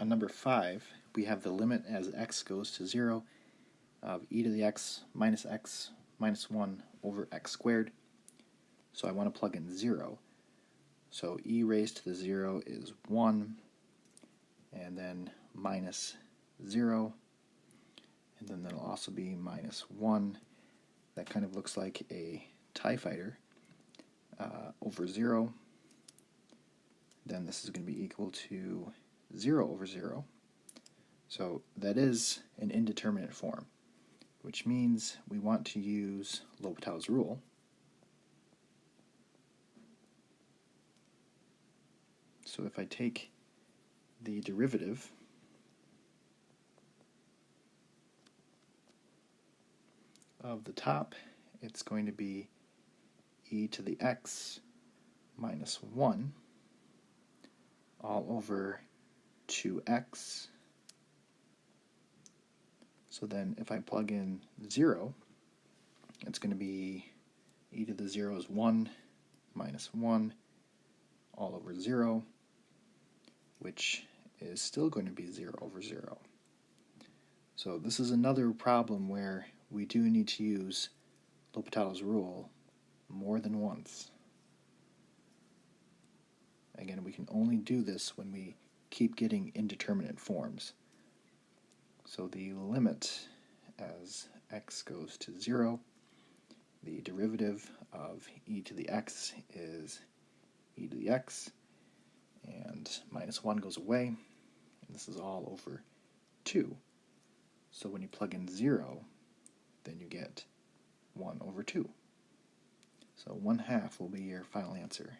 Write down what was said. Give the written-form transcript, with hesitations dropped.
On number 5, we have the limit as x goes to 0 of e to the x minus 1 over x squared. So I want to plug in 0. So e raised to the 0 is 1, and then minus 0, and then that'll also be minus 1. That kind of looks like a TIE fighter over 0. Then this is going to be equal to 0 over 0. So that is an indeterminate form, which means we want to use L'Hopital's rule. So if I take the derivative of the top, it's going to be e to the x minus 1 all over 2x. So then if I plug in 0, it's going to be e to the 0 is 1 minus 1 all over 0, which is still going to be 0 over 0. So this is another problem where we do need to use L'Hopital's rule more than once. Again, we can only do this when we keep getting indeterminate forms. So the limit as x goes to 0, the derivative of e to the x is e to the x, and minus 1 goes away, and this is all over 2. So when you plug in 0, then you get 1 over 2. So 1/2 will be your final answer.